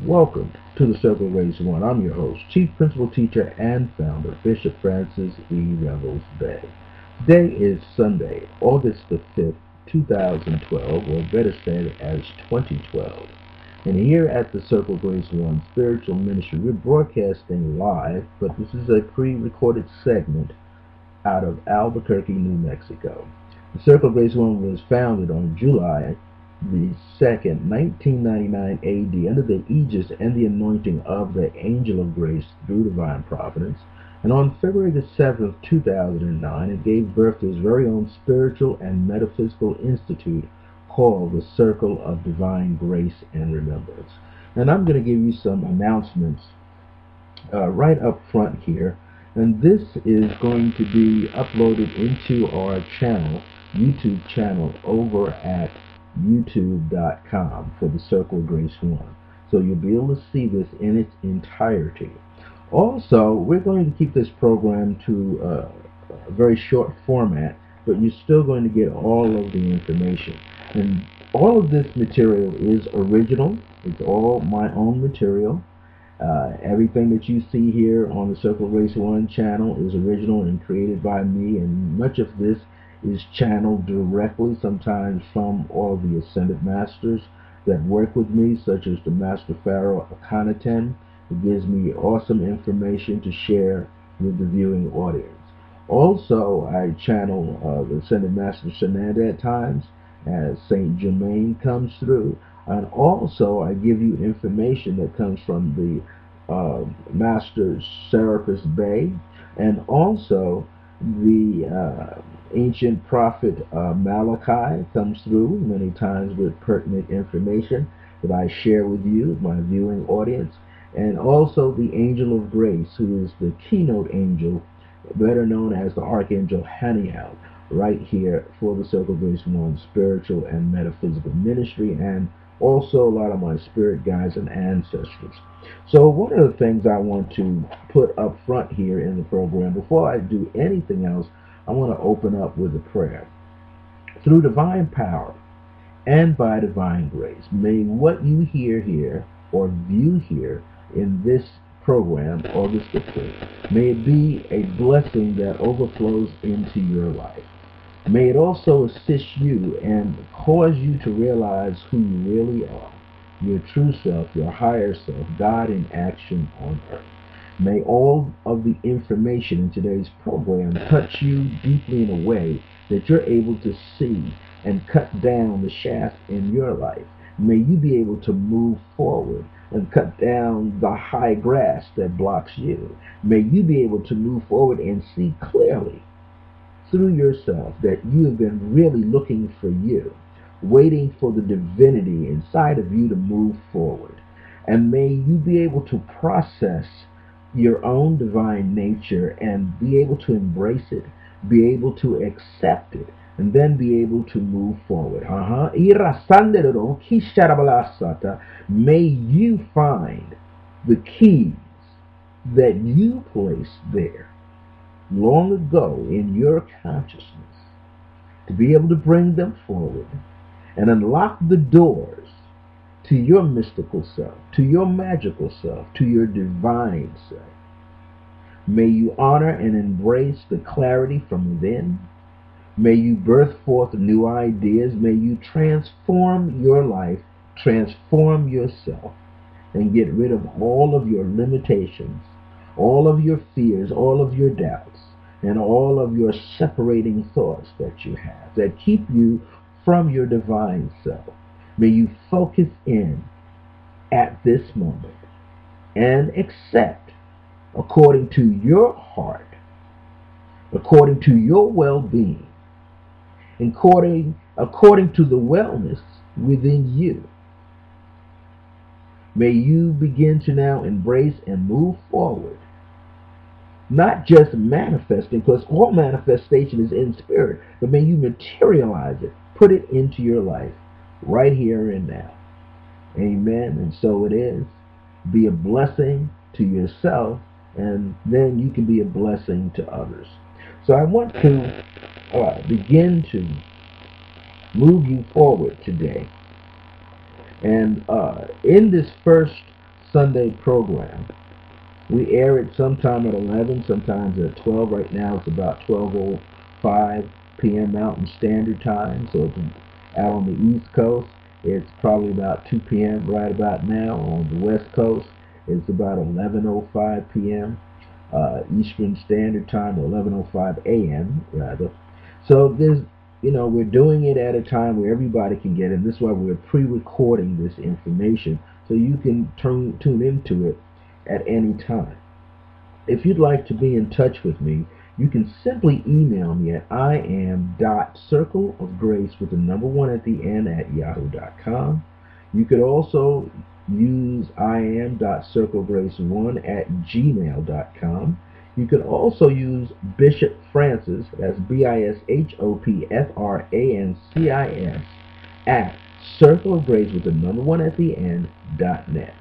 Welcome to the Circle of Grace One. I'm your host, Chief Principal Teacher and Founder, Bishop Francis E. Revels-Bey. Today is Sunday, August the 5th, 2012, or better said as 2012. And here at the Circle of Grace One Spiritual Ministry, we're broadcasting live, but this is a pre-recorded segment out of Albuquerque, New Mexico. The Circle of Grace One was founded on July the 2nd, 1999 AD, under the aegis and the anointing of the Angel of Grace through divine providence. And on February the 7th, 2009, it gave birth to its very own spiritual and metaphysical institute called the Circle of Divine Grace and Remembrance. And I'm going to give you some announcements right up front here. And this is going to be uploaded into our channel, YouTube channel, over at youtube.com for the Circle of Grace One. So you'll be able to see this in its entirety. Also, we're going to keep this program to a very short format, but you're still going to get all of the information. And all of this material is original. It's all my own material. Everything that you see here on the Circle of Grace One channel is original and created by me, and much of this is channeled directly, sometimes from all the Ascended Masters that work with me, such as the Master Pharaoh Akhenaten, who gives me awesome information to share with the viewing audience. Also, I channel the Ascended Master Shenandoah at times, as Saint Germain comes through, and also I give you information that comes from the Master Revels-Bey, and also the ancient prophet Malachi comes through many times with pertinent information that I share with you, my viewing audience, and also the Angel of Grace, who is the keynote angel, better known as the Archangel Haniel, right here for the Circle of Grace One Spiritual and Metaphysical Ministry, and also a lot of my spirit guides and ancestors. So one of the things I want to put up front here in the program, before I do anything else, I want to open up with a prayer. Through divine power and by divine grace, may what you hear here or view here in this program, August the 5th, may it be a blessing that overflows into your life. May it also assist you and cause you to realize who you really are, your true self, your higher self, God in action on earth. May all of the information in today's program touch you deeply in a way that you're able to see and cut down the shaft in your life. May you be able to move forward and cut down the high grass that blocks you. May you be able to move forward and see clearly through yourself that you have been really looking for you, waiting for the divinity inside of you to move forward. And may you be able to process your own divine nature and be able to embrace it, be able to accept it, and then be able to move forward. May you find the keys that you placed there long ago in your consciousness to be able to bring them forward and unlock the doors to your mystical self, to your magical self, to your divine self. May you honor and embrace the clarity from within. May you birth forth new ideas. May you transform your life, transform yourself, and get rid of all of your limitations, all of your fears, all of your doubts, and all of your separating thoughts that you have that keep you from your divine self. May you focus in at this moment and accept, according to your heart, according to your well-being, according to the wellness within you. May you begin to now embrace and move forward, not just manifesting, because all manifestation is in spirit, but may you materialize it, put it into your life right here and now. Amen. And so it is. Be a blessing to yourself, and then you can be a blessing to others. So I want to begin to move you forward today. And in this first Sunday program. We air it sometime at 11, sometimes at 12. Right now it's about 12:05 p.m. Mountain Standard Time. So if you're out on the East Coast, it's probably about 2 p.m. right about now. On the West Coast, it's about 11:05 p.m. Eastern Standard Time, or 11:05 a.m. rather. So we're doing it at a time where everybody can get it. This is why we're pre-recording this information, so you can tune into it at any time. If you'd like to be in touch with me, you can simply email me at iam.circleofgrace with the number 1 at the end at yahoo.com. You could also use iam.circlegrace1 at gmail.com. You could also use Bishop Francis, that's BISHOPFRANCIS, at circleofgrace with the number 1 at the end .net.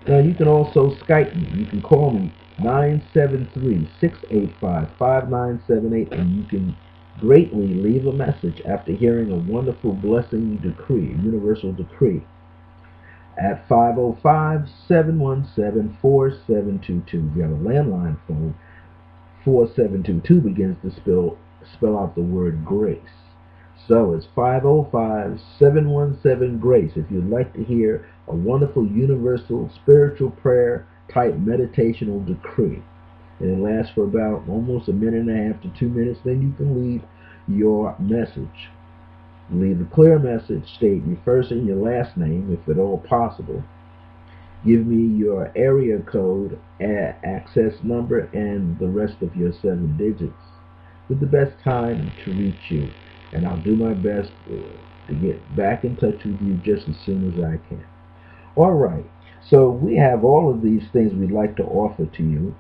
Now you can also Skype me. You can call me 973-685-5978, and you can greatly leave a message after hearing a wonderful blessing decree, universal decree, at 505-717-4722. If you have a landline phone, 4722 begins to spell out the word grace. So it's 505-717-GRACE if you'd like to hear a wonderful universal spiritual prayer type meditational decree. And it lasts for about almost a minute and a half to 2 minutes. Then you can leave your message. Leave a clear message. State your first and your last name, if at all possible. Give me your area code, access number, and the rest of your 7 digits with the best time to reach you. And I'll do my best to get back in touch with you just as soon as I can. All right. So we have all of these things we'd like to offer to you.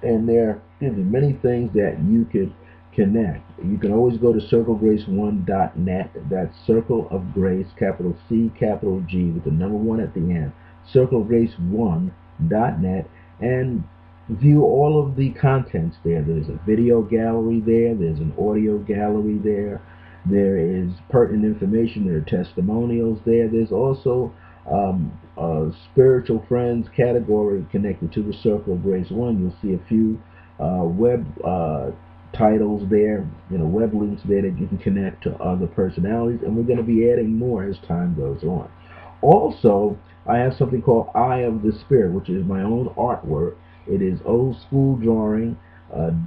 And there are many things that you could connect. You can always go to circlegrace1.net. That's Circle of Grace, capital C, capital G, with the number 1 at the end. Circlegrace1.net, and view all of the contents there. There's a video gallery there. There's an audio gallery there. There is pertinent information. There are testimonials there. There's also a spiritual friends category connected to the Circle of Grace 1. You'll see a few web titles there, web links there that you can connect to other personalities, and we're going to be adding more as time goes on. Also, I have something called Eye of the Spirit, which is my own artwork. It is old school drawing,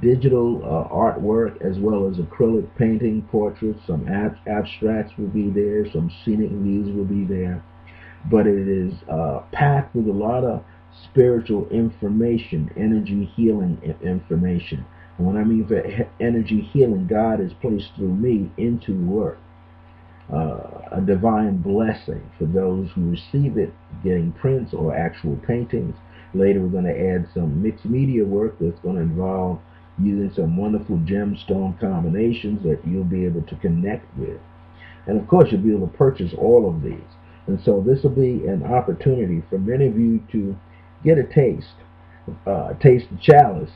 digital artwork, as well as acrylic painting, portraits. Some abstracts will be there, some scenic views will be there. But it is packed with a lot of spiritual information, energy healing information. And when I mean for energy healing, God has placed through me into work a divine blessing for those who receive it, getting prints or actual paintings. Later we're going to add some mixed media work that's going to involve using some wonderful gemstone combinations that you'll be able to connect with. And of course you'll be able to purchase all of these. And so this will be an opportunity for many of you to get a taste the chalice,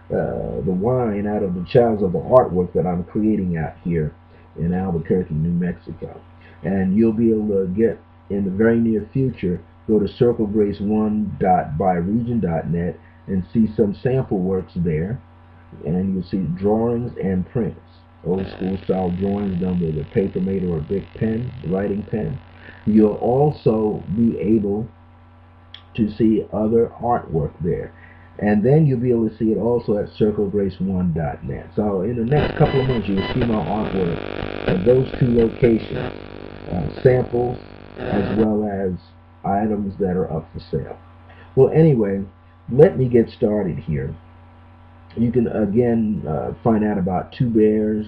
the wine out of the chalice of the artwork that I'm creating out here in Albuquerque, New Mexico. And you'll be able to get, in the very near future, go to circlegrace1.byregion.net and see some sample works there. And you'll see drawings and prints, old school style drawings done with a Papermate or a big pen, writing pen. You'll also be able to see other artwork there. And then you'll be able to see it also at circlegrace1.net. So in the next couple of months, you'll see my artwork at those 2 locations, samples as well as items that are up for sale. Well, anyway, let me get started here. You can, again, find out about 2 Bears,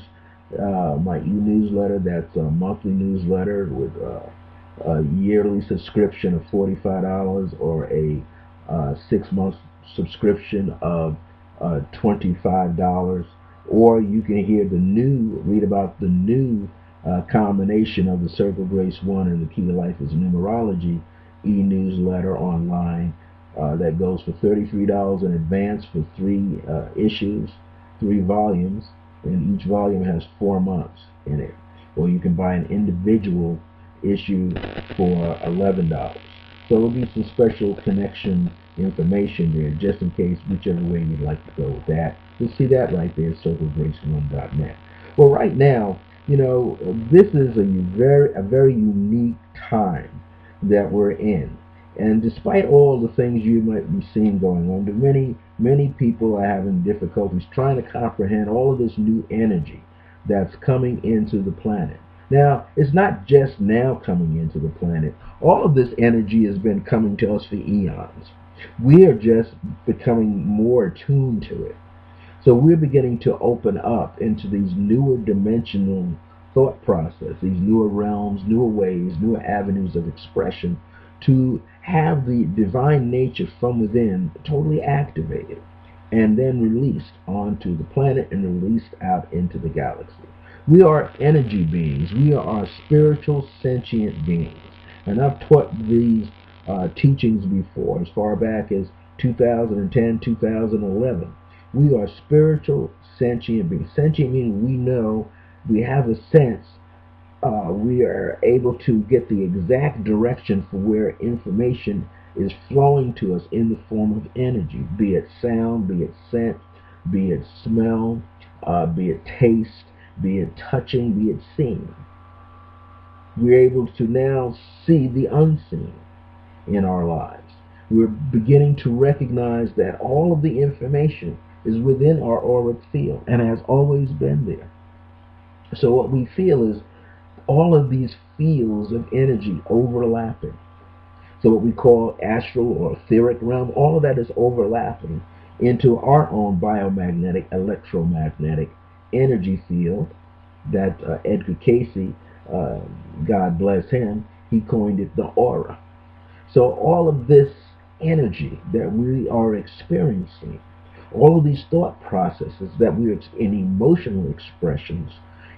my e-newsletter. That's a monthly newsletter with a yearly subscription of $45 or a 6-month subscription of $25. Or you can read about the new combination of the Circle Grace 1 and the Key to Life is Numerology e-newsletter online that goes for $33 in advance for 3 issues, 3 volumes, and each volume has 4 months in it. Or you can buy an individual issue for $11. So there'll be some special connection information there, just in case, whichever way you'd like to go with that. You'll see that right there, circlegrace1.net. Well, right now, this is a very unique time that we're in. And despite all the things you might be seeing going on, many people are having difficulties trying to comprehend all of this new energy that's coming into the planet. Now, it's not just now coming into the planet. All of this energy has been coming to us for eons. We are just becoming more attuned to it. So we're beginning to open up into these newer dimensional thought process, these newer realms, newer ways, newer avenues of expression, to have the divine nature from within totally activated and then released onto the planet and released out into the galaxy. We are energy beings. We are spiritual sentient beings. And I've taught these teachings before, as far back as 2010, 2011. We are spiritual sentient beings. Sentient meaning we know, we have a sense, we are able to get the exact direction for where information is flowing to us in the form of energy, be it sound, be it scent, be it smell, be it taste, be it touching, be it seeing. We're able to now see the unseen in our lives. We're beginning to recognize that all of the information is within our auric field and has always been there. So what we feel is all of these fields of energy overlapping. So what we call astral or etheric realm, all of that is overlapping into our own biomagnetic, electromagnetic energy field that Edgar Cayce, God bless him, he coined it the aura. So all of this energy that we are experiencing, all of these thought processes that we're in emotional expressions,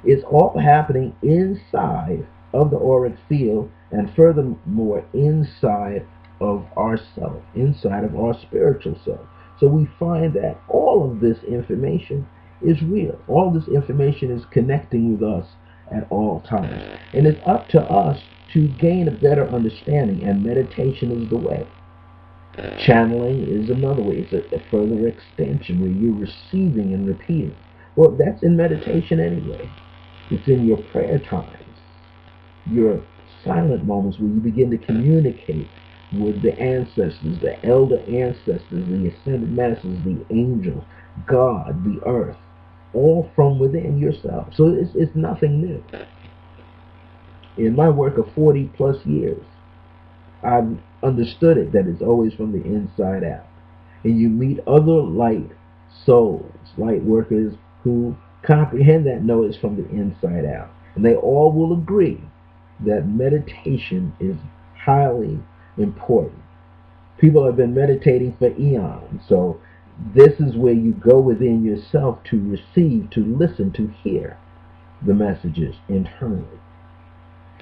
is all happening inside of the auric field, and furthermore inside of ourself, inside of our spiritual self. So we find that all of this information is real. All this information is connecting with us at all times. And it's up to us to gain a better understanding, and meditation is the way. Channeling is another way. It's a further extension where you're receiving and repeating. Well, that's in meditation anyway. It's in your prayer times, your silent moments where you begin to communicate with the ancestors, the elder ancestors, the ascended masters, the angels, God, the earth, all from within yourself. So it's nothing new. In my work of 40 plus years, I've understood it, that it's always from the inside out. And you meet other light souls, light workers, who comprehend that know it's from the inside out. And they all will agree that meditation is highly important. People have been meditating for eons, so this is where you go within yourself to receive, to listen, to hear the messages internally.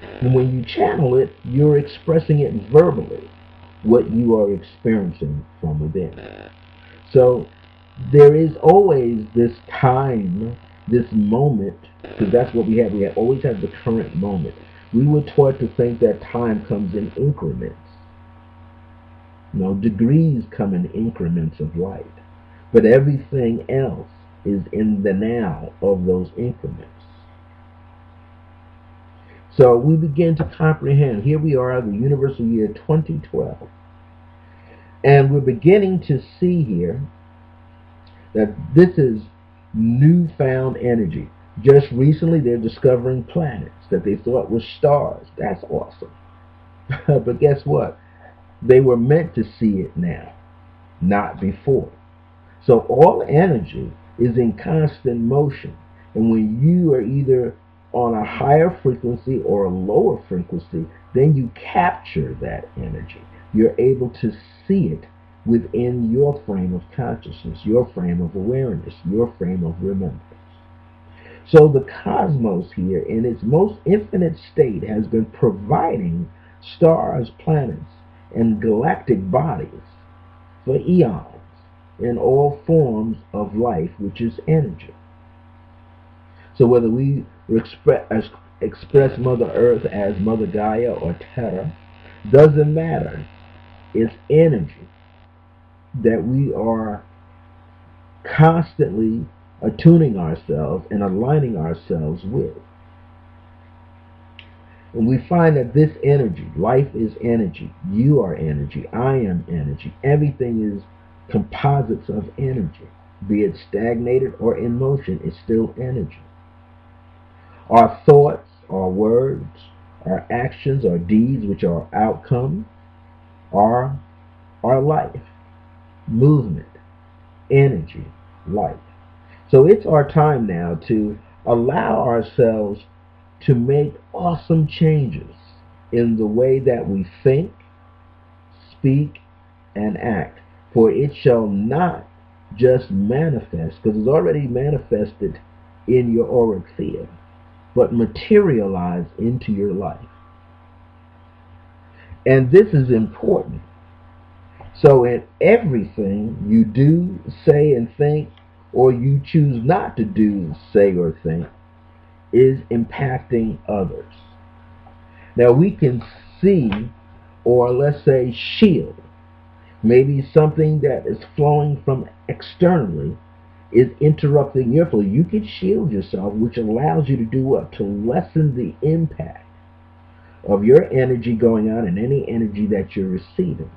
And when you channel it, you're expressing it verbally, what you are experiencing from within. So there is always this time, this moment, because that's what we have. We always have the current moment. We were taught to think that time comes in increments. Degrees come in increments of light. But everything else is in the now of those increments. So we begin to comprehend. Here we are, the universal year 2012. And we're beginning to see here that this is newfound energy. Just recently they're discovering planets that they thought were stars. That's awesome. But guess what? They were meant to see it now, not before. So all energy is in constant motion. And when you are either on a higher frequency or a lower frequency, then you capture that energy. You're able to see it within your frame of consciousness, your frame of awareness, your frame of remembrance. So the cosmos here, in its most infinite state, has been providing stars, planets, and galactic bodies for eons in all forms of life, which is energy. So whether we express Mother Earth as Mother Gaia or Terra, doesn't matter. It's energy that we are constantly attuning ourselves and aligning ourselves with. And we find that this energy, life is energy, you are energy, I am energy, everything is composites of energy. Be it stagnated or in motion, it's still energy. Our thoughts, our words, our actions, our deeds, which are outcomes, are our life, movement, energy, life. So it's our time now to allow ourselves to make awesome changes in the way that we think, speak, and act. For it shall not just manifest, because it's already manifested in your auric field, but materialize into your life. And this is important. So in everything you do, say, and think, or you choose not to do, say, or think, is impacting others. Now we can see, or let's say shield, maybe something that is flowing from externally is interrupting your flow. You can shield yourself, which allows you to do what? To lessen the impact of your energy going out and any energy that you're receiving.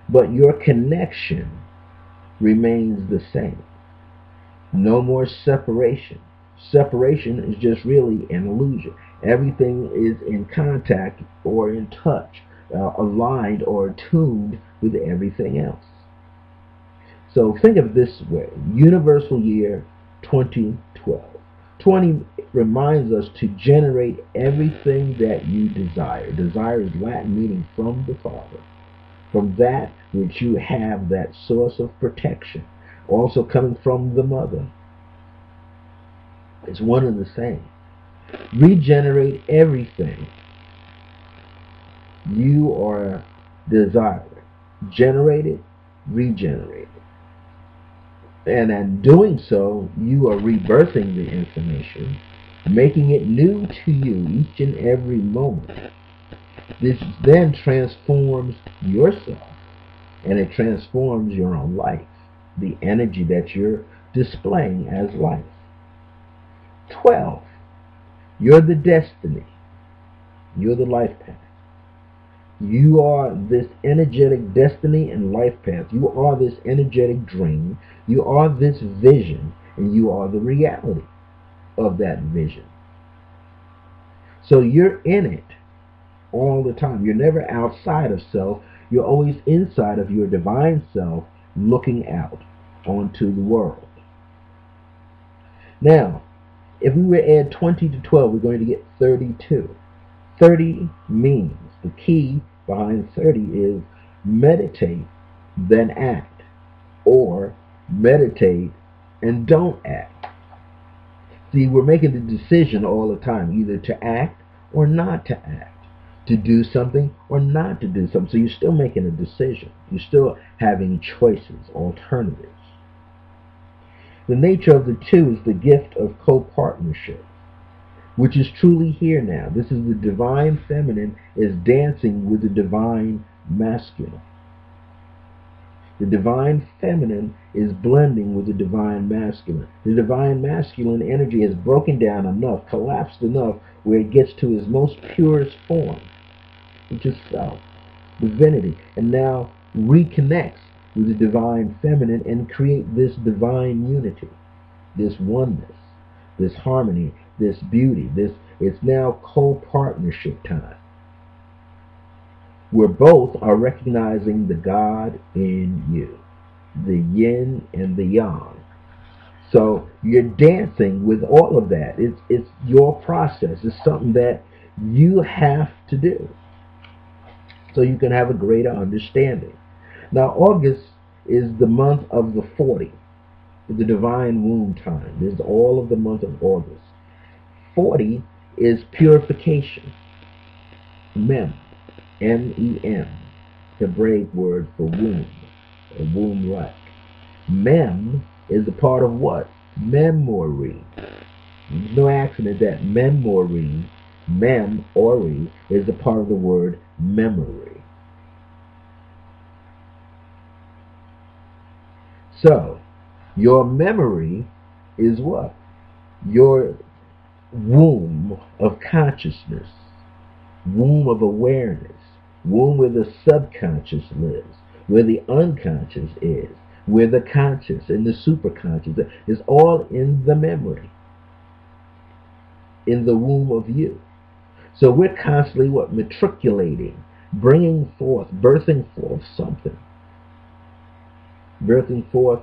But your connection remains the same. No more separation. Separation is just really an illusion. Everything is in contact or in touch, aligned or attuned with everything else. So think of it this way. Universal year 2012. 20 reminds us to generate everything that you desire. Desire is Latin meaning from the Father. From that which you have, that source of protection. Also coming from the Mother. It's one and the same. Regenerate everything you are desiring. Generate it, regenerate it. And in doing so, you are rebirthing the information, making it new to you each and every moment. This then transforms yourself, and it transforms your own life, the energy that you're displaying as life. 12. You're the destiny. You're the life path. You are this energetic destiny and life path. You are this energetic dream. You are this vision, and you are the reality of that vision. So you're in it all the time. You're never outside of self. You're always inside of your divine self, looking out onto the world. Now, if we were to add 20 to 12, we're going to get 32. 30 means, the key behind 30 is meditate, then act. Or meditate and don't act. See, we're making the decision all the time, either to act or not to act. To do something or not to do something. So you're still making a decision. You're still having choices, alternatives. The nature of the two is the gift of co-partnership, which is truly here now. This is the divine feminine is dancing with the divine masculine. The divine feminine is blending with the divine masculine. The divine masculine energy has broken down enough, collapsed enough, where it gets to its most purest form, which is self, divinity, and now reconnects with the divine feminine and create this divine unity, this oneness, this harmony, this beauty. It's now co-partnership time, where both are recognizing the God in you, the yin and the yang. So you're dancing with all of that. It's your process. It's something that you have to do so you can have a greater understanding. Now, August is the month of the 40, the divine womb time. This is all of the month of August. 40 is purification. Mem, M-E-M, Hebraic word for womb, or womb-like. Mem is a part of what? Memory. There's no accident that memory, mem-ori, is a part of the word memory. So, your memory is what? Your womb of consciousness, womb of awareness, womb where the subconscious lives, where the unconscious is, where the conscious and the superconscious is, all in the memory, in the womb of you. So we're constantly what? Matriculating, bringing forth, birthing forth something. Birthing forth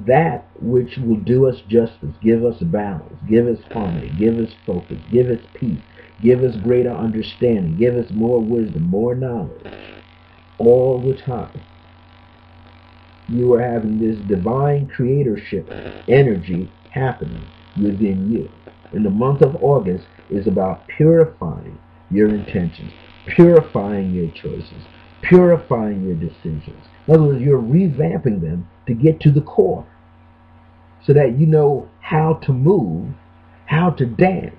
that which will do us justice, give us balance, give us harmony, give us focus, give us peace, give us greater understanding, give us more wisdom, more knowledge. All the time, you are having this divine creatorship energy happening within you. And the month of August is about purifying your intentions, purifying your choices, purifying your decisions. In other words, you're revamping them to get to the core so that you know how to move, how to dance,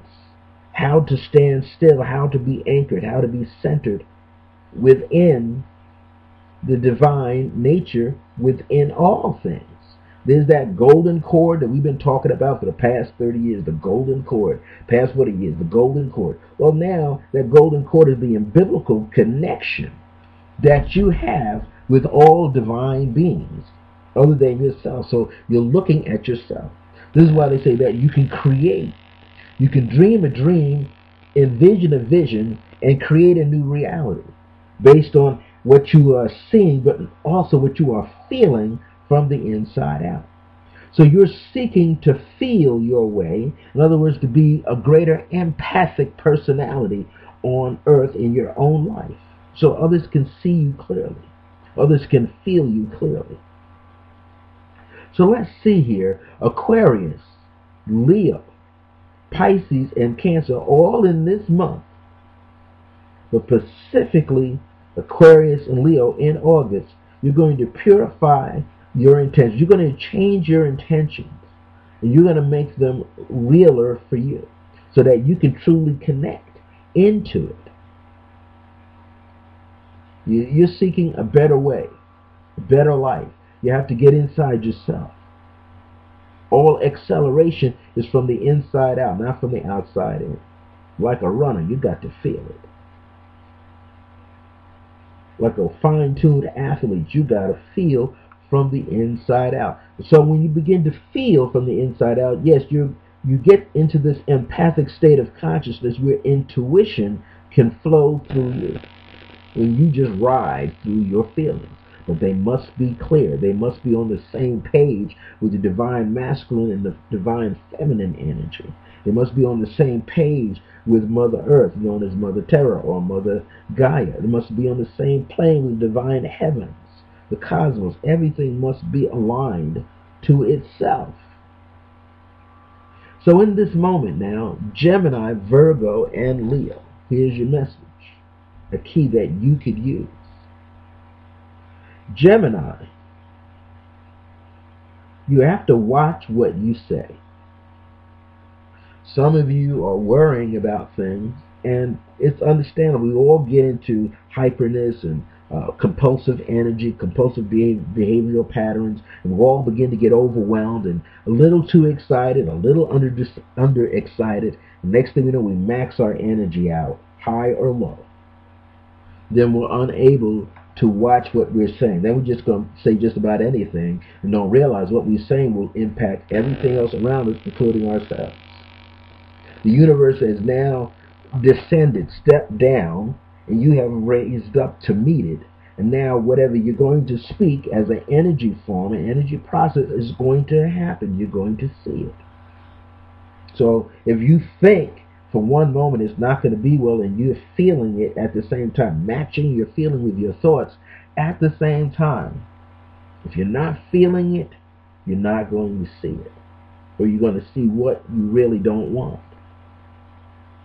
how to stand still, how to be anchored, how to be centered within the divine nature within all things. There's that golden cord that we've been talking about for the past 30 years, the golden cord, past 40 years, the golden cord. Well, now that golden cord is the biblical connection that you have with all divine beings other than yourself. So you're looking at yourself. This is why they say that you can create, you can dream a dream, envision a vision, and create a new reality based on what you are seeing, but also what you are feeling from the inside out. So you're seeking to feel your way, in other words, to be a greater empathic personality on earth in your own life, so others can see you clearly, others can feel you clearly. So let's see here, Aquarius, Leo, Pisces, and Cancer, all in this month, but specifically Aquarius and Leo in August. You're going to purify your intentions. You're going to change your intentions, and you're going to make them realer for you so that you can truly connect into it. You're seeking a better way, a better life. You have to get inside yourself. All acceleration is from the inside out, not from the outside in. Like a runner, you got to feel it. Like a fine-tuned athlete, you got to feel from the inside out. So when you begin to feel from the inside out, yes, you get into this empathic state of consciousness where intuition can flow through you. When you just ride through your feelings. But they must be clear. They must be on the same page with the divine masculine and the divine feminine energy. They must be on the same page with Mother Earth, known as Mother Terra or Mother Gaia. They must be on the same plane with the divine heavens, the cosmos. Everything must be aligned to itself. So in this moment now, Gemini, Virgo, and Leo, here's your message, a key that you could use. Gemini, you have to watch what you say. Some of you are worrying about things, and it's understandable. We all get into hyperness and compulsive energy, compulsive behavioral patterns, and we all begin to get overwhelmed and a little too excited, a little under excited. Next thing we know, we max our energy out, high or low. Then we're unable to watch what we're saying. Then we're just going to say just about anything and don't realize what we're saying will impact everything else around us, including ourselves. The universe has now descended, stepped down, and you have raised up to meet it. And now whatever you're going to speak as an energy form, an energy process, is going to happen. You're going to see it. So if you think for one moment it's not going to be well and you're feeling it at the same time, matching your feeling with your thoughts at the same time, if you're not feeling it, you're not going to see it. Or you're going to see what you really don't want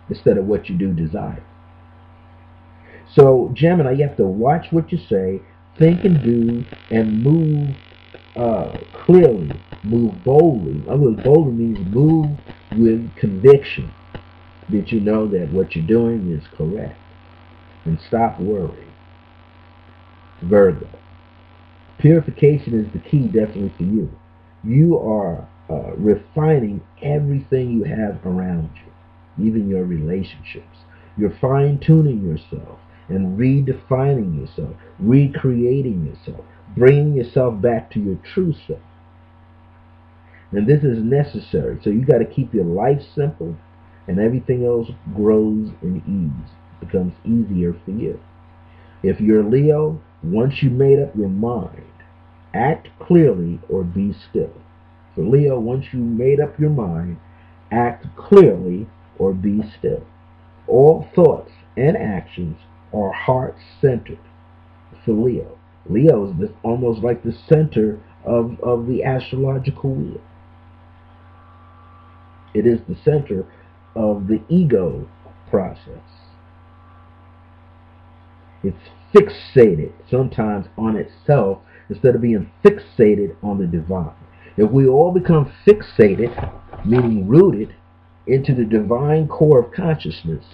instead of what you do desire. So Gemini, you have to watch what you say, think and do, and move clearly, move boldly. In other words, boldly means move with conviction, that you know that what you're doing is correct. And stop worrying. Virgo, Purification is the key, definitely, for you. You are refining everything you have around you, even your relationships. You're fine-tuning yourself and redefining yourself, recreating yourself, bringing yourself back to your true self. And this is necessary. So you got to keep your life simple, and everything else grows in ease, becomes easier for you. If you're Leo, once you made up your mind, act clearly or be still. For Leo, once you made up your mind, act clearly or be still. All thoughts and actions are heart-centered for Leo. Leo is almost like the center of the astrological wheel. It is the center of the ego process. It's fixated sometimes on itself instead of being fixated on the divine. If we all become fixated, meaning rooted, into the divine core of consciousness,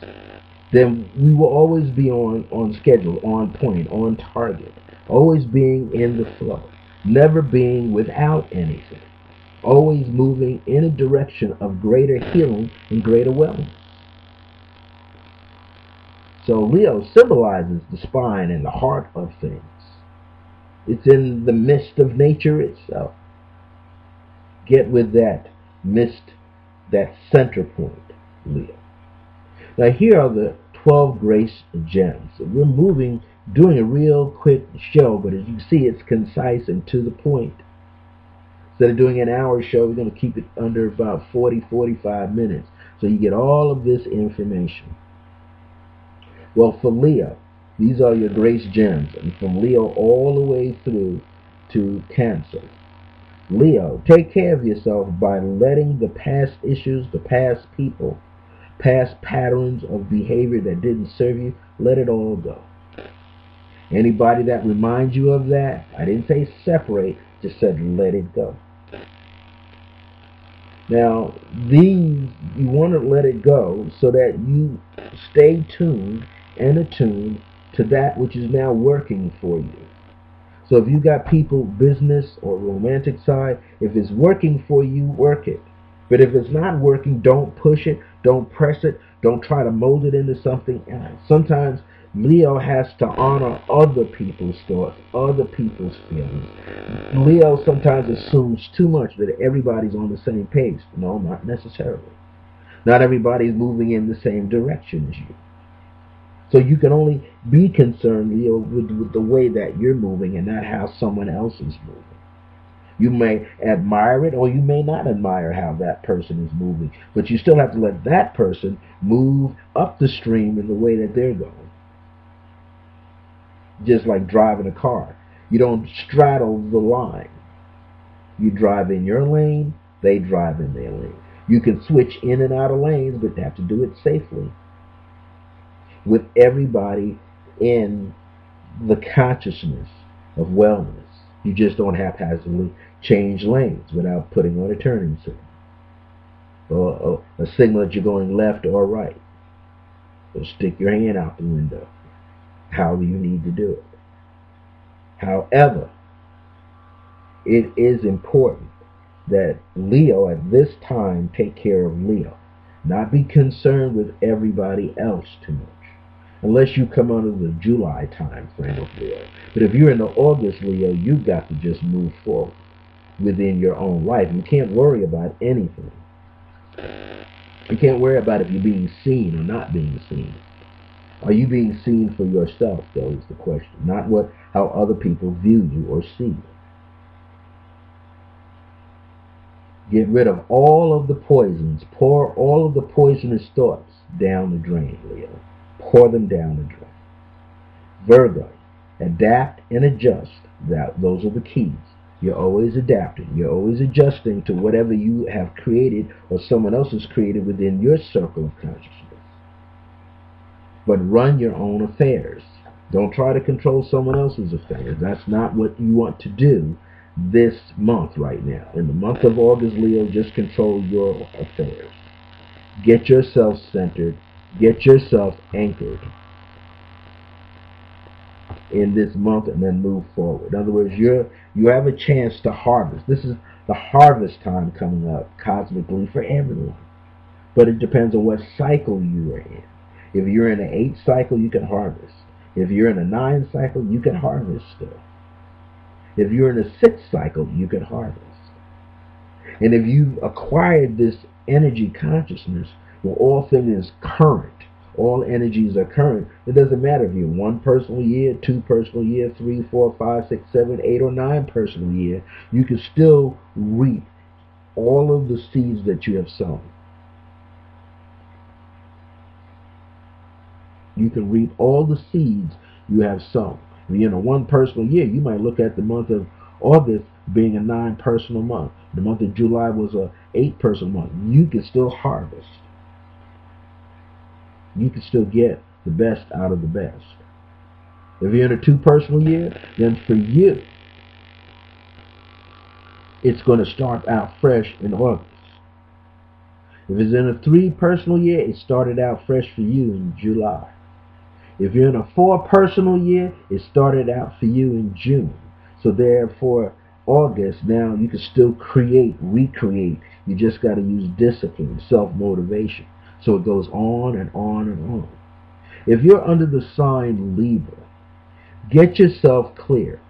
then we will always be on schedule, on point, on target, always being in the flow, never being without anything, always moving in a direction of greater healing and greater wellness. So Leo symbolizes the spine and the heart of things. It's in the midst of nature itself. Get with that midst, that center point, Leo. Now here are the 12 grace gems. We're doing a real quick show, but as you see, it's concise and to the point. Instead of doing an hour show, we're going to keep it under about 40-45 minutes, so you get all of this information. Well, for Leo, these are your grace gems, and from Leo all the way through to Cancer. Leo, take care of yourself by letting the past issues, the past people, past patterns of behavior that didn't serve you, let it all go. Anybody that reminds you of that, I didn't say separate, just said let it go. Now, these, you want to let it go so that you stay tuned and attuned to that which is now working for you. So if you got people, business or romantic side, if it's working for you, work it. But if it's not working, don't push it, don't press it, don't try to mold it into something else. Sometimes Leo has to honor other people's thoughts, other people's feelings. Leo sometimes assumes too much that everybody's on the same page. No, not necessarily. Not everybody's moving in the same direction as you. So you can only be concerned, Leo, with the way that you're moving and not how someone else is moving. You may admire it or you may not admire how that person is moving, but you still have to let that person move up the stream in the way that they're going. Just like driving a car. You don't straddle the line. You drive in your lane, they drive in their lane. You can switch in and out of lanes, but you have to do it safely, with everybody in the consciousness of wellness. You just don't haphazardly change lanes without putting on a turning signal, or a signal that you're going left or right, or stick your hand out the window, however you need to do it. However, it is important that Leo at this time take care of Leo, not be concerned with everybody else too much. Unless you come under the July time frame of Leo. But if you're in the August Leo, you've got to just move forward within your own life. You can't worry about anything. You can't worry about if you're being seen or not being seen. Are you being seen for yourself, though, is the question. Not how other people view you or see you. Get rid of all of the poisons. Pour all of the poisonous thoughts down the drain, Leo. Pour them down the drain. Virgo, adapt and adjust. Those are the keys. You're always adapting. You're always adjusting to whatever you have created or someone else has created within your circle of consciousness. But run your own affairs. Don't try to control someone else's affairs. That's not what you want to do this month right now. In the month of August, Leo, just control your affairs. Get yourself centered. Get yourself anchored in this month and then move forward. In other words, you have a chance to harvest. This is the harvest time coming up cosmically for everyone. But it depends on what cycle you are in. If you're in an 8 cycle, you can harvest. If you're in a 9 cycle, you can harvest still. If you're in a 6 cycle, you can harvest. And if you've acquired this energy consciousness, where all things is current, all energies are current, it doesn't matter if you're 1 personal year, 2 personal year, 3, 4, 5, 6, 7, 8, or 9 personal year, you can still reap all of the seeds that you have sown. You can reap all the seeds you have sown. If you're in a 1 personal year, you might look at the month of August being a 9 personal month. The month of July was a 8 personal month. You can still harvest. You can still get the best out of the best. If you're in a 2 personal year, then for you, it's going to start out fresh in August. If it's in a 3 personal year, it started out fresh for you in July. If you're in a 4 personal year, it started out for you in June. So therefore, August, now you can still create, recreate. You just got to use discipline, self-motivation. So it goes on and on and on. If you're under the sign Libra, get yourself clear.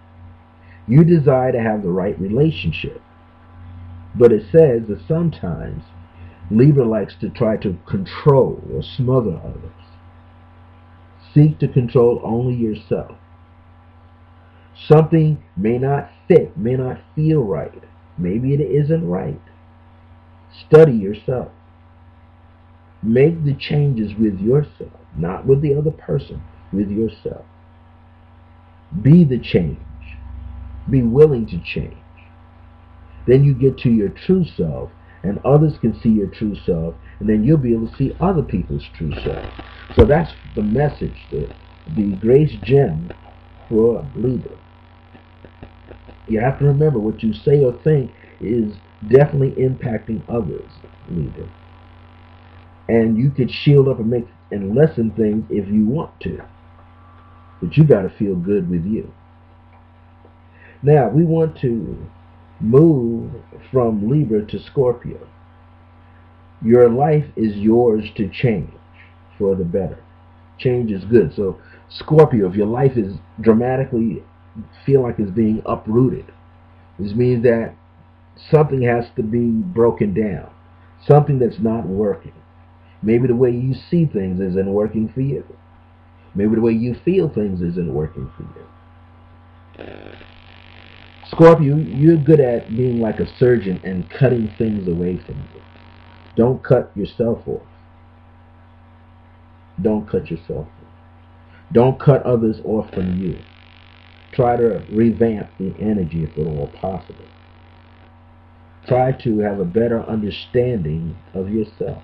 You desire to have the right relationship. But it says that sometimes Libra likes to try to control or smother others. Seek to control only yourself. Something may not fit, may not feel right. Maybe it isn't right. Study yourself. Make the changes with yourself, not with the other person, with yourself. Be the change. Be willing to change. Then you get to your true self, and others can see your true self, and then you'll be able to see other people's true self. So that's the message, the grace gem for Libra. You have to remember what you say or think is definitely impacting others, Libra. And you could shield up and lessen things if you want to. But you got to feel good with you. Now, we want to move from Libra to Scorpio. Your life is yours to change for the better. Change is good. So Scorpio, if your life is dramatically feel like it's being uprooted, this means that something has to be broken down. Something that's not working. Maybe the way you see things isn't working for you. Maybe the way you feel things isn't working for you. Scorpio, you're good at being like a surgeon and cutting things away from you. Don't cut yourself off. Don't cut yourself off. Don't cut others off from you. Try to revamp the energy if at all possible. Try to have a better understanding of yourself.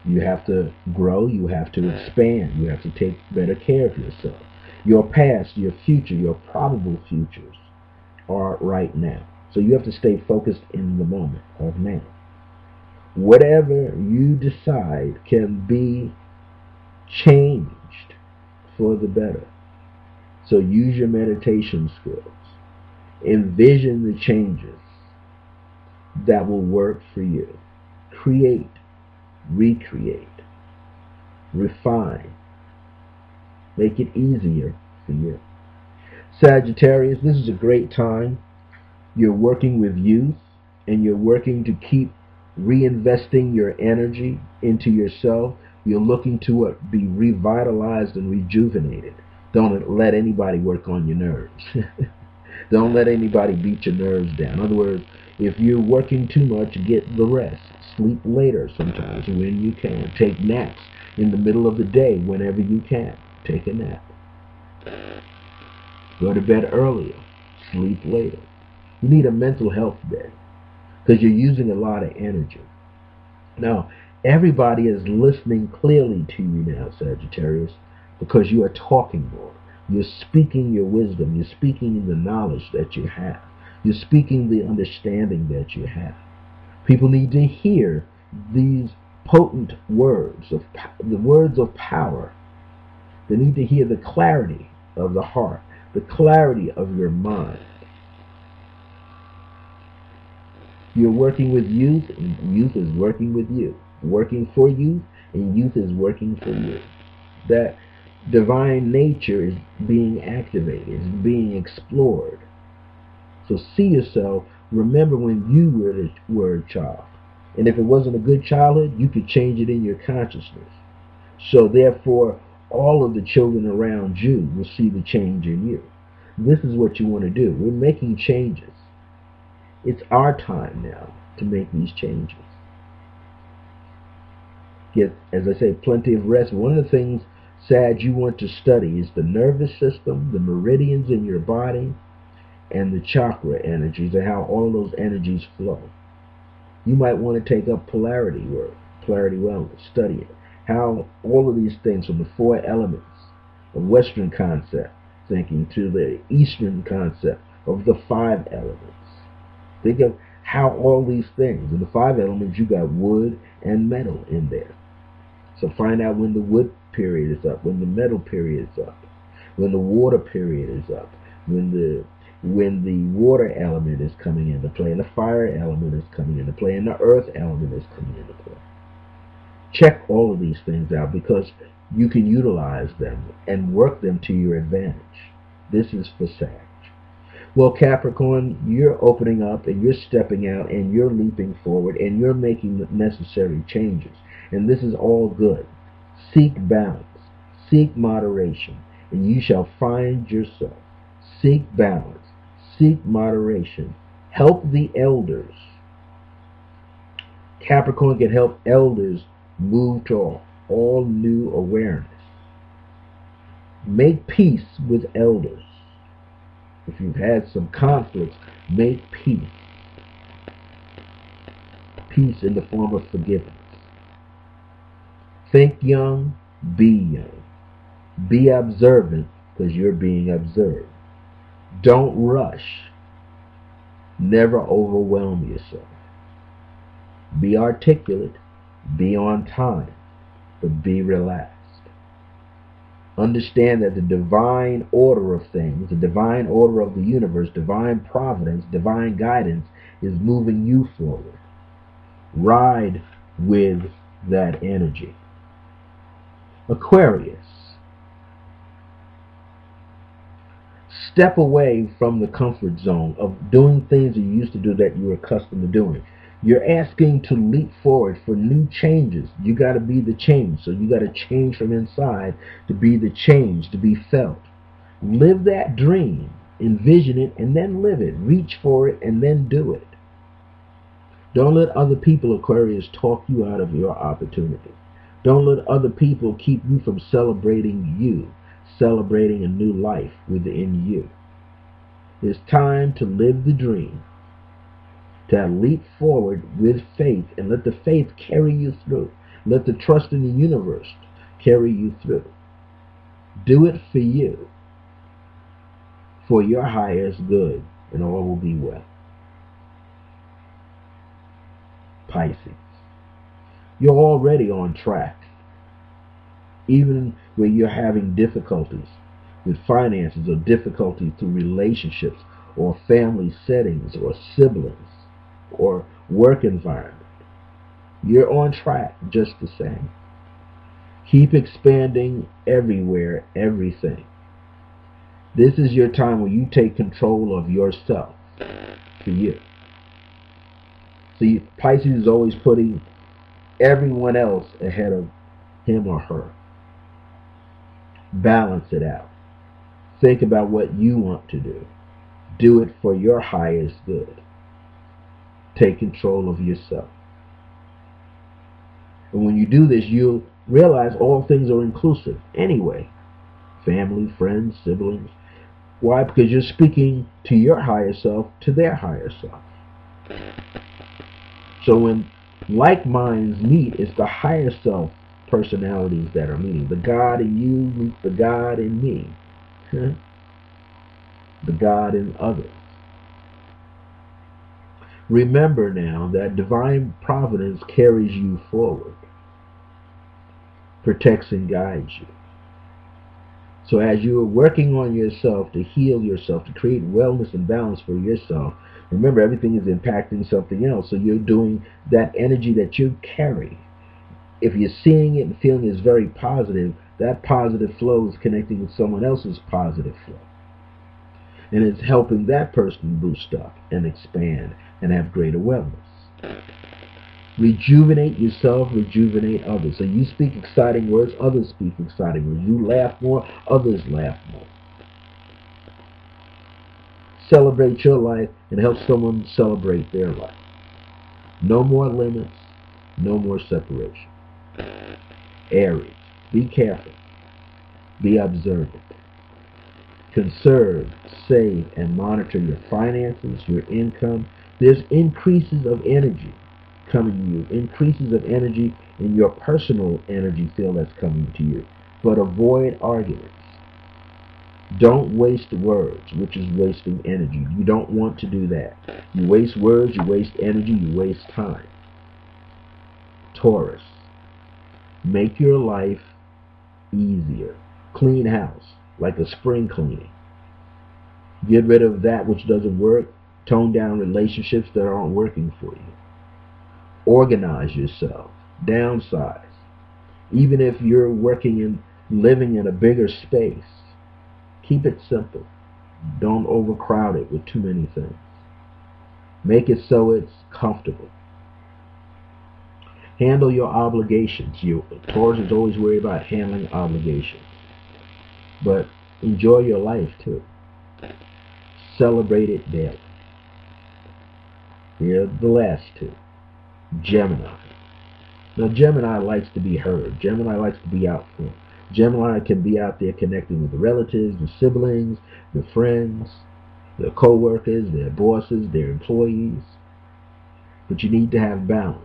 You have to grow, you have to expand, you have to take better care of yourself. Your past, your future, your probable futures are right now. So you have to stay focused in the moment of now. Whatever you decide can be changed for the better. So use your meditation skills. Envision the changes that will work for you. Create, recreate, refine. Make it easier for you. Sagittarius, this is a great time. You're working with youth and you're working to keep reinvesting your energy into yourself. You're looking to be revitalized and rejuvenated. Don't let anybody work on your nerves. Don't let anybody beat your nerves down. In other words, if you're working too much, get the rest. Sleep later sometimes when you can. Take naps in the middle of the day whenever you can. Take a nap. Go to bed earlier. Sleep later. You need a mental health day because you're using a lot of energy. Now, everybody is listening clearly to you now, Sagittarius, because you are talking more. You're speaking your wisdom. You're speaking the knowledge that you have. You're speaking the understanding that you have. People need to hear these potent words, the words of power. They need to hear the clarity of the heart, the clarity of your mind. You're working with youth, and youth is working with you. Working for youth, and youth is working for you. That divine nature is being activated, is being explored. So see yourself, remember when you were a child. And if it wasn't a good childhood, you could change it in your consciousness. So therefore, all of the children around you will see the change in you. This is what you want to do. We're making changes. It's our time now to make these changes. Get, as I say, plenty of rest. One of the things, Sag, you want to study is the nervous system, the meridians in your body, and the chakra energies, and how all those energies flow. You might want to take up polarity work, polarity wellness, study it. How all of these things, from the four elements of Western concept thinking to the Eastern concept of the five elements. Think of how all these things, in the five elements, you got wood and metal in there. So find out when the wood period is up, when the metal period is up, when the water period is up, when the water element is coming into play, and the fire element is coming into play, and the earth element is coming into play. Check all of these things out, because you can utilize them and work them to your advantage. This is for Sag. Well, Capricorn, you're opening up and you're stepping out and you're leaping forward and you're making the necessary changes. And this is all good. Seek balance. Seek moderation, and you shall find yourself. Seek balance. Seek moderation. Help the elders. Capricorn can help elders move to all new awareness. Make peace with elders. If you've had some conflicts, make peace. Peace in the form of forgiveness. Think young, be young. Be observant, because you're being observed. Don't rush. Never overwhelm yourself. Be articulate. Be on time. But be relaxed. Understand that the divine order of things, the divine order of the universe, divine providence, divine guidance is moving you forward. Ride with that energy. Aquarius. Step away from the comfort zone of doing things you used to do that you were accustomed to doing. You're asking to leap forward for new changes. You got to be the change. So you got to change from inside to be the change, to be felt. Live that dream. Envision it and then live it. Reach for it and then do it. Don't let other people, Aquarius, talk you out of your opportunity. Don't let other people keep you from celebrating you, celebrating a new life within you. It's time to live the dream, to leap forward with faith, and let the faith carry you through. Let the trust in the universe carry you through. Do it for you, for your highest good, and all will be well. Pisces. You're already on track. Even when you're having difficulties with finances, or difficulties through relationships or family settings or siblings or work environment, you're on track just the same. Keep expanding everywhere, everything. This is your time where you take control of yourself for you. See, Pisces is always putting everyone else ahead of him or her. Balance it out. Think about what you want to do. Do it for your highest good. Take control of yourself. And when you do this, you'll realize all things are inclusive anyway. Family, friends, siblings. Why? Because you're speaking to your higher self, to their higher self. So when like minds meet, it's the higher self personalities that are meeting. The God in you meets the God in me. The God in others. Remember now that divine providence carries you forward, protects and guides you. So as you are working on yourself to heal yourself, to create wellness and balance for yourself, remember everything is impacting something else. So you're doing that energy that you carry. If you're seeing it and feeling it is very positive, that positive flow is connecting with someone else's positive flow. And it's helping that person boost up and expand and have greater wellness. Rejuvenate yourself, rejuvenate others. So you speak exciting words, others speak exciting words. You laugh more, others laugh more. Celebrate your life and help someone celebrate their life. No more limits, no more separation. Aries, be careful, be observant. Conserve, save, and monitor your finances, your income. There's increases of energy coming to you, increases of energy in your personal energy field that's coming to you. But avoid arguments. Don't waste words, which is wasting energy. You don't want to do that. You waste words, you waste energy, you waste time. Taurus, make your life easier. Clean house, like a spring cleaning. Get rid of that which doesn't work. Tone down relationships that aren't working for you. Organize yourself. Downsize. Even if you're working and living in a bigger space, keep it simple. Don't overcrowd it with too many things. Make it so it's comfortable. Handle your obligations. Taurus is always worried about handling obligations. But enjoy your life too. Celebrate it daily. Here are the last two. Gemini. Now Gemini likes to be heard. Gemini likes to be out front. Gemini can be out there connecting with the relatives, the siblings, the friends, their co-workers, their bosses, their employees. But you need to have balance.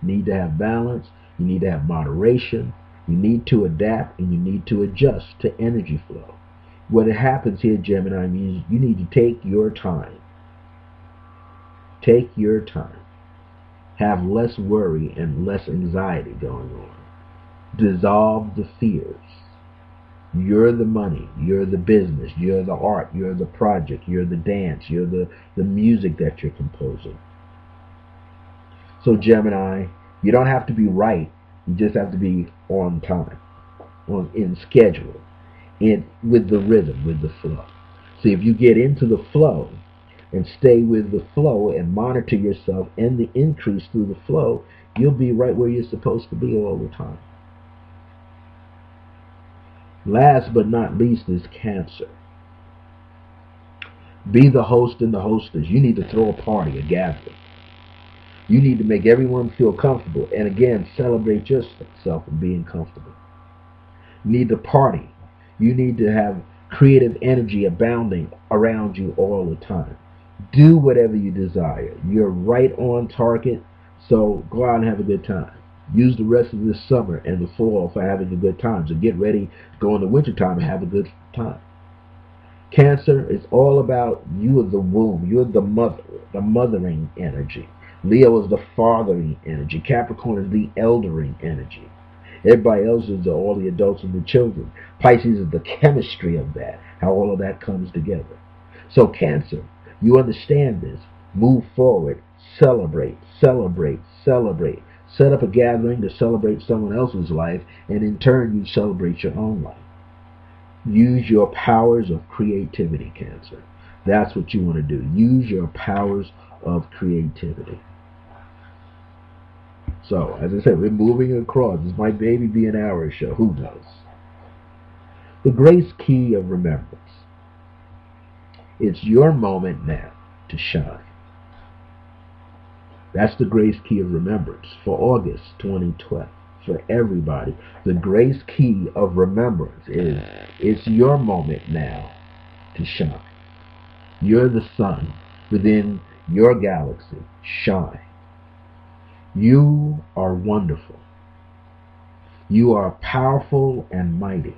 You need to have balance. You need to have moderation. You need to adapt and you need to adjust to energy flow. What happens here, Gemini, means you need to take your time. Take your time. Have less worry and less anxiety going on. Dissolve the fears. You're the money. You're the business. You're the art. You're the project. You're the dance. You're the music that you're composing. So Gemini, you don't have to be right. You just have to be on time, in schedule, with the rhythm, with the flow. So if you get into the flow and stay with the flow and monitor yourself and the increase through the flow, you'll be right where you're supposed to be all the time. Last but not least is Cancer. Be the host and the hostess. You need to throw a party, a gathering. You need to make everyone feel comfortable. And again, celebrate yourself and being comfortable. You need to party. You need to have creative energy abounding around you all the time. Do whatever you desire. You're right on target, so go out and have a good time. Use the rest of this summer and the fall for having a good time. So get ready to go in the wintertime and have a good time. Cancer is all about you are the womb. You're the mother, the mothering energy. Leo is the fathering energy. Capricorn is the eldering energy. Everybody else is all the adults and the children. Pisces is the chemistry of that, how all of that comes together. So Cancer, you understand this. Move forward. Celebrate, celebrate, celebrate. Set up a gathering to celebrate someone else's life, and in turn you celebrate your own life. Use your powers of creativity, Cancer. That's what you want to do. Use your powers of creativity. So, as I said, we're moving across. This might maybe be an hour show. Who knows? The grace key of remembrance. It's your moment now to shine. That's the grace key of remembrance for August 2012. For everybody, the grace key of remembrance is it's your moment now to shine. You're the sun within your galaxy. Shine. You are wonderful. You are powerful and mighty.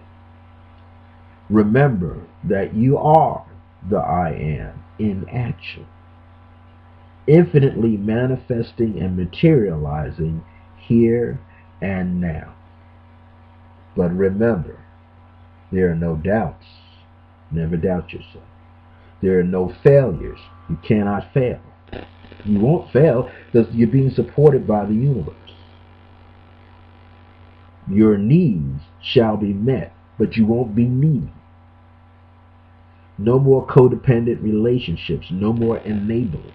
Remember that you are the I am in action, infinitely manifesting and materializing here and now. But remember, There are no doubts. Never doubt yourself. There are no failures. You cannot fail. You won't fail because you're being supported by the universe. Your needs shall be met, but you won't be needy. No more codependent relationships. No more enabling.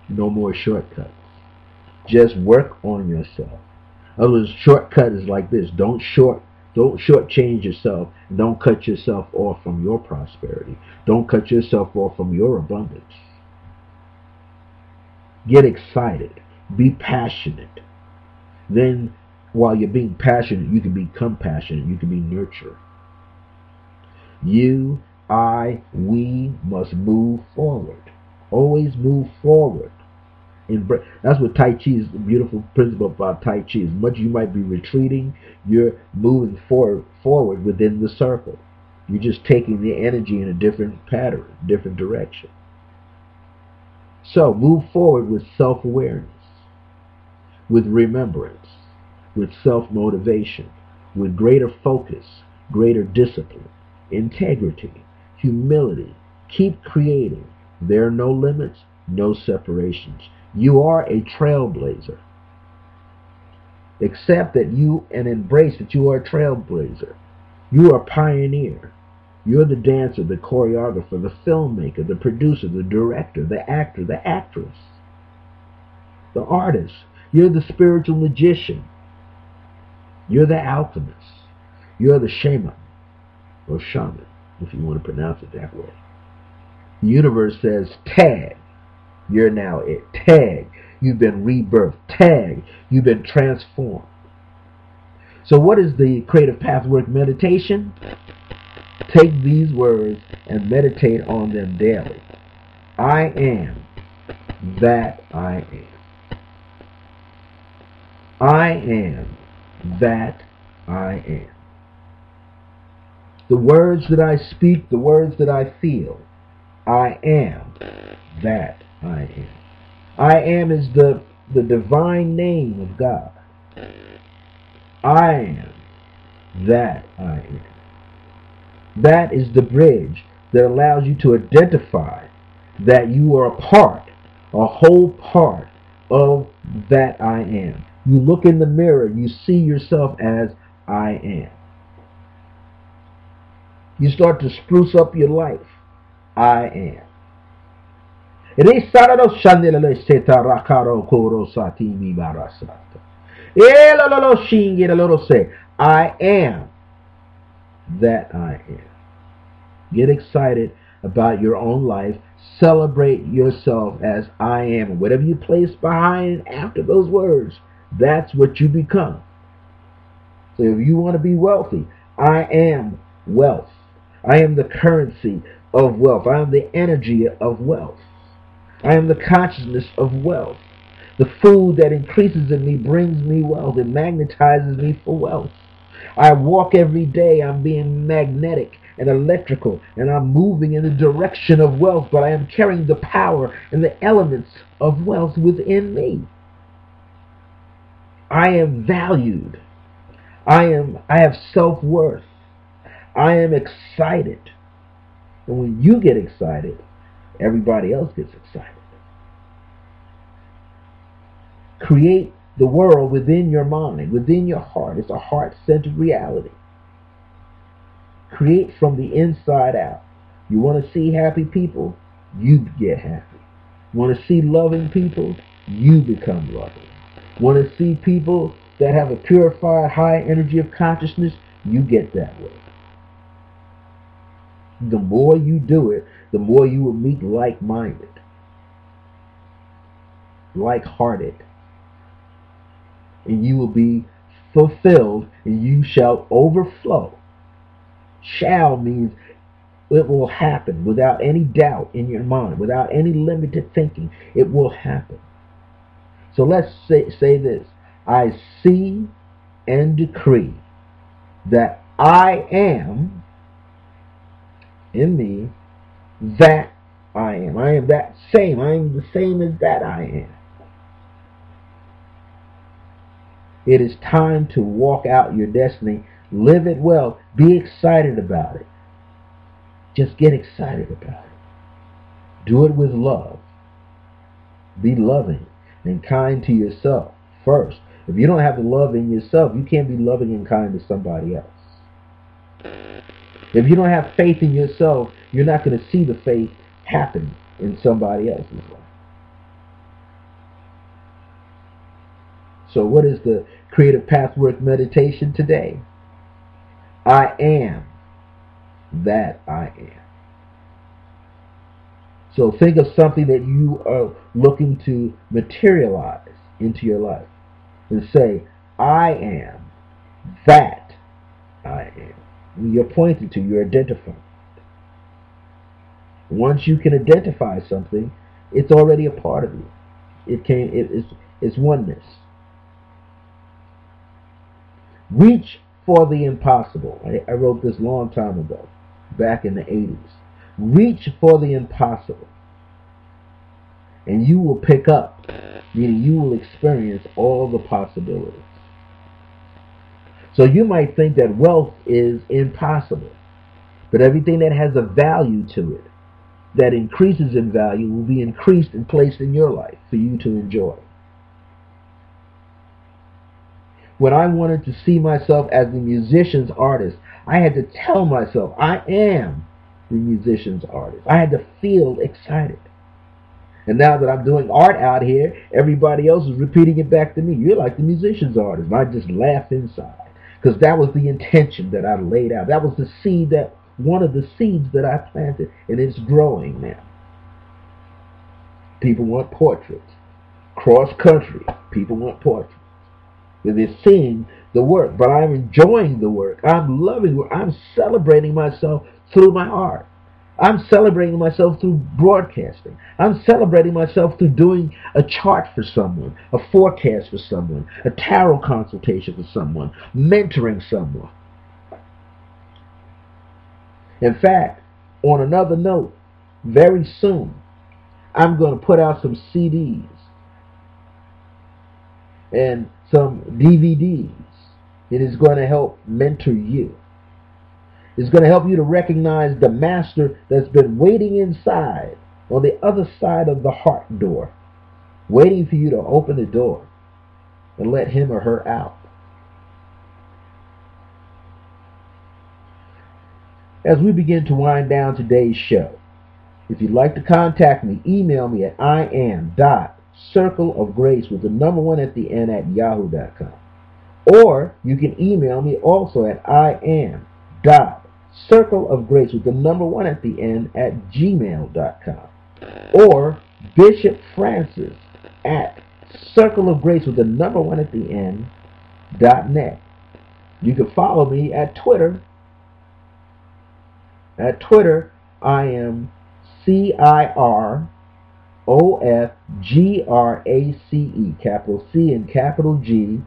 No more shortcuts. Just work on yourself. In other words, shortcut is like this. Don't shortchange yourself. Don't cut yourself off from your prosperity. Don't cut yourself off from your abundance. Get excited. Be passionate. Then, while you're being passionate, you can become passionate. You can be nurturer. You, I, we must move forward. Always move forward. That's what Tai Chi is. The beautiful principle about Tai Chi. As much as you might be retreating, you're moving forward within the circle. You're just taking the energy in a different pattern, different direction. So move forward with self-awareness, with remembrance, with self-motivation, with greater focus, greater discipline, integrity, humility. Keep creating. There are no limits, no separations. You are a trailblazer. Accept that and embrace that you are a trailblazer. You are a pioneer. You're the dancer, the choreographer, the filmmaker, the producer, the director, the actor, the actress, the artist. You're the spiritual magician. You're the alchemist. You're the shaman, or shaman, if you want to pronounce it that way. The universe says, tag. You're now it. Tag. You've been rebirthed. Tag. You've been transformed. So what is the Creative Pathwork Meditation? Take these words and meditate on them daily. I am that I am. I am that I am. The words that I speak, the words that I feel, I am that I am. I am is the divine name of God. I am that I am. That is the bridge that allows you to identify that you are a whole part of that I am. You look in the mirror, you see yourself as I am. You start to spruce up your life. I am. I am that I am. Get excited about your own life. Celebrate yourself as I am. And whatever you place behind after those words, that's what you become. So if you want to be wealthy, I am wealth. I am the currency of wealth. I am the energy of wealth. I am the consciousness of wealth. The food that increases in me brings me wealth. It magnetizes me for wealth. I walk every day. I'm being magnetic and electrical, and I'm moving in the direction of wealth, but I am carrying the power and the elements of wealth within me. I am valued. I have self-worth. I am excited. And when you get excited, everybody else gets excited. Create the world within your mind, within your heart. It's a heart-centered reality. Create from the inside out. You want to see happy people? You get happy. You want to see loving people? You become loving. Want to see people that have a purified high energy of consciousness? You get that way. The more you do it, the more you will meet like-minded, like-hearted, and you will be fulfilled, and you shall overflow. Shall means it will happen without any doubt in your mind, without any limited thinking. It will happen. So let's say this. I see and decree that I am in me that I am. I am that same. I am the same as that I am. It is time to walk out your destiny Live it well. Be excited about it. Just get excited about it. Do it with love. Be loving and kind to yourself first. If you don't have the love in yourself, you can't be loving and kind to somebody else. If you don't have faith in yourself, you're not going to see the faith happen in somebody else's life. So what is the Creative Pathwork Meditation today? I am that I am. So think of something that you are looking to materialize into your life and say, I am that I am. You're pointing to, you're identifying. Once you can identify something, it's already a part of you. It's oneness. Reach for the impossible. I wrote this a long time ago, back in the 80s. Reach for the impossible, and you will pick up, meaning you will experience all the possibilities. So you might think that wealth is impossible, but everything that has a value to it, that increases in value, will be increased and placed in your life for you to enjoy. When I wanted to see myself as the musician's artist, I had to tell myself, I am the musician's artist. I had to feel excited. And now that I'm doing art out here, everybody else is repeating it back to me. You're like the musician's artist. And I just laugh inside, because that was the intention that I laid out. That was the seed, that one of the seeds that I planted, and it's growing now. People want portraits. Cross country, people want portraits. They're seeing the work, but I'm enjoying the work. I'm loving it. I'm celebrating myself through my art. I'm celebrating myself through broadcasting. I'm celebrating myself through doing a chart for someone, a forecast for someone, a tarot consultation for someone, mentoring someone. In fact, on another note, very soon, I'm going to put out some CDs and some DVDs. It is going to help mentor you. It's going to help you to recognize the master that's been waiting inside, on the other side of the heart door, waiting for you to open the door and let him or her out. As we begin to wind down today's show, if you'd like to contact me, email me at iam.circleofgrace with the number 1 at the end at yahoo.com. Or you can email me also at iam.circleofgrace with the number 1 at the end at gmail.com. Or Bishop Francis at circleofgrace with the number 1 at the end .net. You can follow me at Twitter. At Twitter, I am CIROFGRACE, capital C and capital G,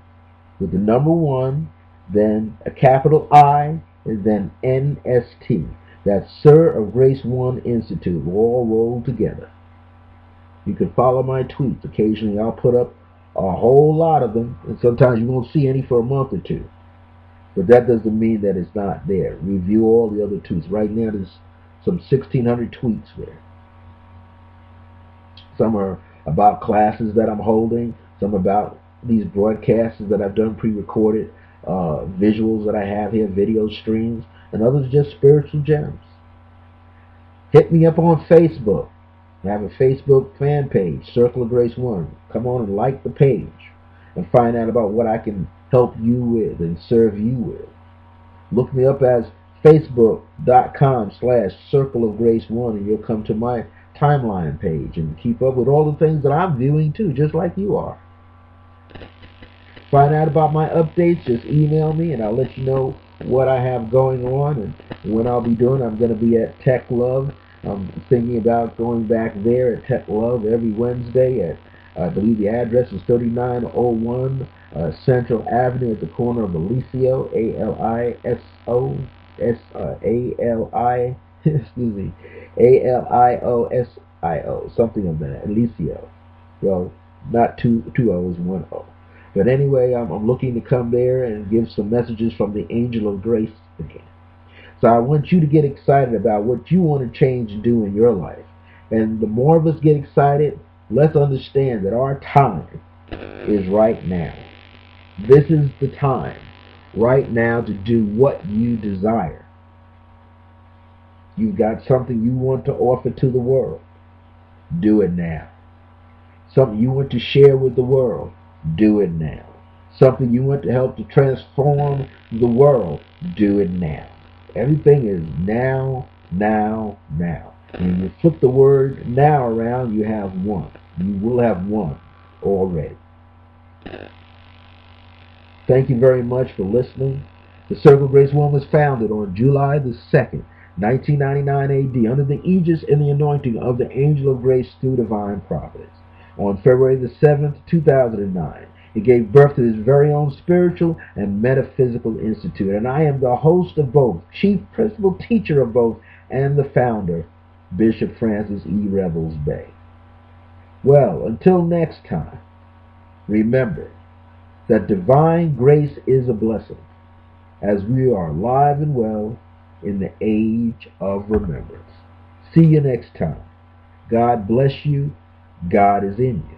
with the number 1, then a capital I, and then NST. That's Sir of Grace 1 Institute, all rolled together. You can follow my tweets. Occasionally I'll put up a whole lot of them, and sometimes you won't see any for a month or two. But that doesn't mean that it's not there. Review all the other tweets. Right now there's some 1,600 tweets there. Some are about classes that I'm holding. Some about these broadcasts that I've done pre-recorded, visuals that I have here, video streams, and others just spiritual gems. Hit me up on Facebook. I have a Facebook fan page, Circle of Grace 1. Come on and like the page and find out about what I can help you with and serve you with. Look me up as facebook.com/circleofgrace1 and you'll come to my timeline page and keep up with all the things that I'm viewing too, just like you are. Find out about my updates, just email me and I'll let you know what I have going on and when I'll be doing. I'm going to be at Tech Love. I'm thinking about going back there at Tech Love every Wednesday at, I believe the address is 3901 Central Avenue at the corner of Aliso, ALIOSIO, something of that, Aliso. Well, not two O's, one O. But anyway, I'm looking to come there and give some messages from the Angel of Grace again. So I want you to get excited about what you want to change and do in your life. And the more of us get excited, let's understand that our time is right now. This is the time right now to do what you desire. You've got something you want to offer to the world. Do it now. Something you want to share with the world. Do it now. Something you want to help to transform the world. Do it now. Everything is now, now, now. When you flip the word now around, you have one. You will have one already. Thank you very much for listening. The Circle of Grace One was founded on July the 2nd, 1999 AD, under the aegis and the anointing of the Angel of Grace through divine providence. On February the 7th, 2009, it gave birth to this very own Spiritual and Metaphysical Institute, and I am the host of both, chief principal teacher of both, and the founder, Bishop Francis E. Revels-Bey. Well, until next time, remember that divine grace is a blessing, as we are alive and well in the age of remembrance. See you next time. God bless you. God is in you.